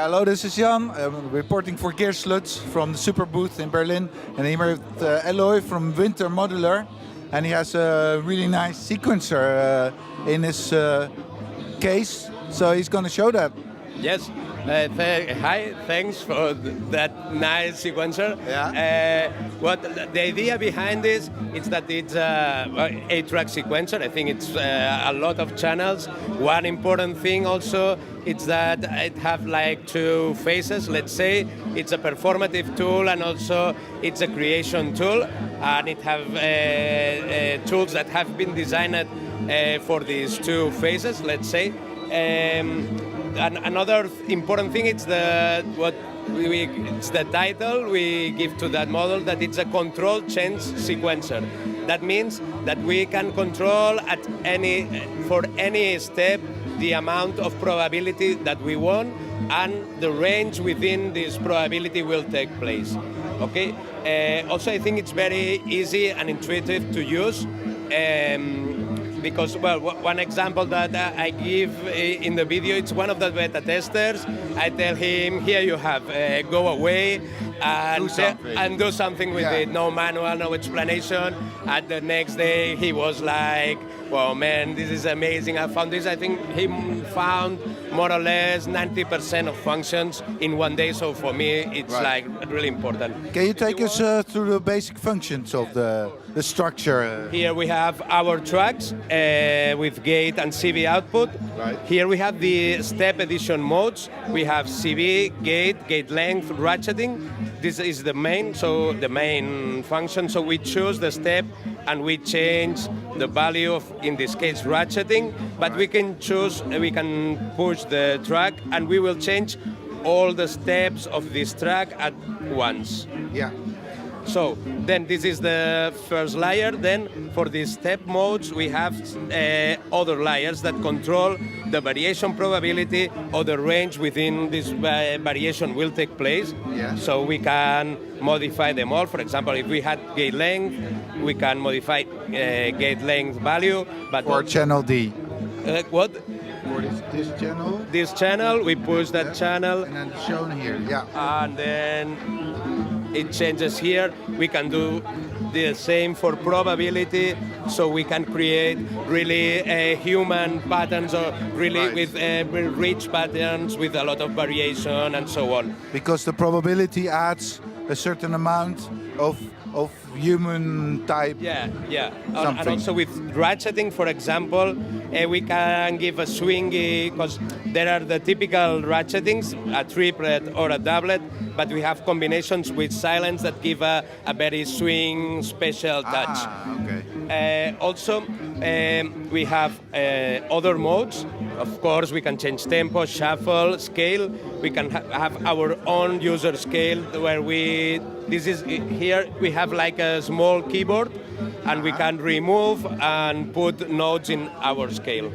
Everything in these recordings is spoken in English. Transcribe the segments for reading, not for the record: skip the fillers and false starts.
Yeah, hello, this is Jan. I'm reporting for Gearslutz from the Superbooth in Berlin. And I'm here with Eloy from Winter Modular. And he has a really nice sequencer in his case. So he's going to show that. Yes. Hi, thanks for that nice sequencer. Yeah. What the idea behind this is that it's a 8-track sequencer. I think it's a lot of channels. One important thing also is that it have like 2 phases. Let's say it's a performative tool and also it's a creation tool, and it have tools that have been designed for these 2 phases. Let's say. And another important thing is it's the title we give to that model, that it's a control change sequencer. That means that we can control for any step the amount of probability that we want, and the range within this probability will take place. Okay. Also, I think it's very easy and intuitive to use. Because, well, one example that I give in the video, it's one of the beta testers. I tell him, here you have, go away and do something with it. No manual, no explanation. And the next day he was like, well, man, this is amazing. I found this. I think he found more or less 90% of functions in one day. So for me, it's like really important. Can you take us through the basic functions of the structure? Here we have our tracks with gate and CV output. Right. Here we have the step edition modes. We have CV, gate length, ratcheting. This is the main function. So we choose the step and we change the value of, in this case, ratcheting. But we can push the track and we will change all the steps of this track at once. Yeah. So then this is the first layer. Then for the step modes, we have other layers that control the variation probability or the range within this variation will take place. Yeah. So we can modify them all. For example, if we had gate length, we can modify gate length value. But for channel D. What? For this channel? This channel, we push that channel. And then shown here, yeah. And then it changes here. We can do the same for probability, so we can create really human patterns or really with rich patterns with a lot of variation and so on. Because the probability adds a certain amount of human type. Yeah. And also with ratcheting, for example, we can give a swingy, because there are the typical ratchetings, a triplet or a doublet, but we have combinations with silence that give a very swing special touch. Okay. Also, we have other modes. Of course, we can change tempo, shuffle, scale. We can have our own user scale where here we have like a small keyboard, and we can remove and put notes in our scale.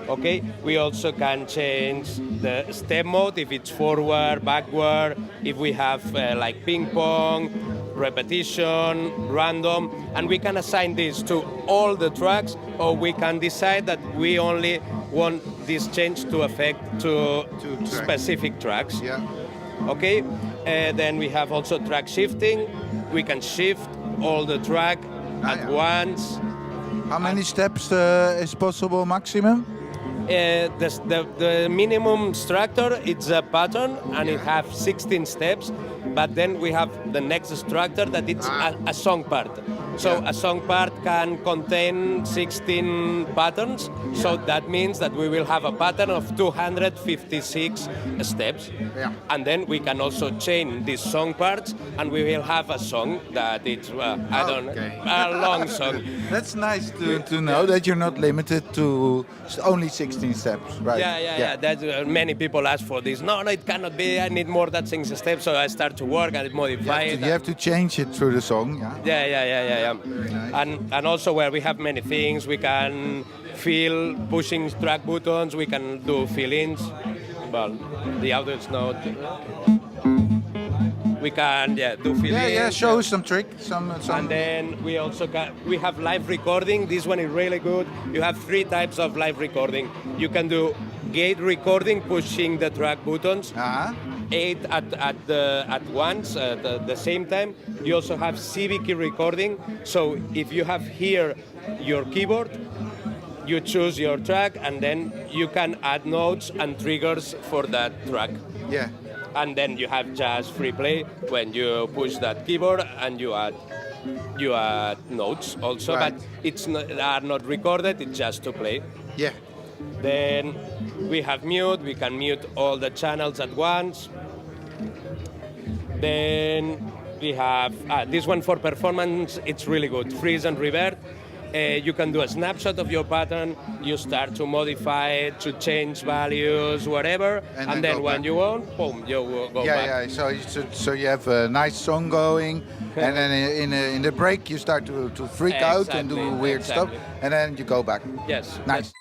Okay, we also can change the step mode if it's forward, backward, if we have like ping pong, repetition, random, and we can assign this to all the tracks, or we can decide that we only want this change to affect to specific tracks. Yeah. Okay, then we have also track shifting. We can shift all the track at once. How many steps is possible maximum? The minimum structure, it's a pattern, and it has 16 steps. But then we have the next structure that it's a song part. So a song part can contain 16 patterns. So that means that we will have a pattern of 256 steps. Yeah. And then we can also chain these song parts, and we will have a song that it's a long song. That's nice to know that you're not limited to only 16 steps, right? Yeah. That many people ask for this. No, it cannot be. I need more than 6 steps. So I start to work and modify it. You have to change it through the song. Yeah. Very nice. And also where we have many things, we can fill pushing track buttons. We can do fill-ins. Well, the audience know. We can do fill-ins. Yeah. Show us some trick. Some. And then we also we have live recording. This one is really good. You have 3 types of live recording. You can do gate recording, pushing the track buttons. 8 at once at the same time. You also have CV key recording. So if you have here your keyboard, you choose your track, and then you can add notes and triggers for that track. Yeah. And then you have just free play when you push that keyboard, and you add notes also, Right. but it's not, are not recorded. It's just to play. Yeah. Then we have mute. We can mute all the channels at once. Then we have this one for performance. It's really good. Freeze and revert. You can do a snapshot of your pattern. You start to modify it, to change values, whatever. And then when you want, boom, you will go back. Yeah. So you have a nice song going, and then in the break you start to freak out and do weird stuff, and then you go back. Yes. Nice.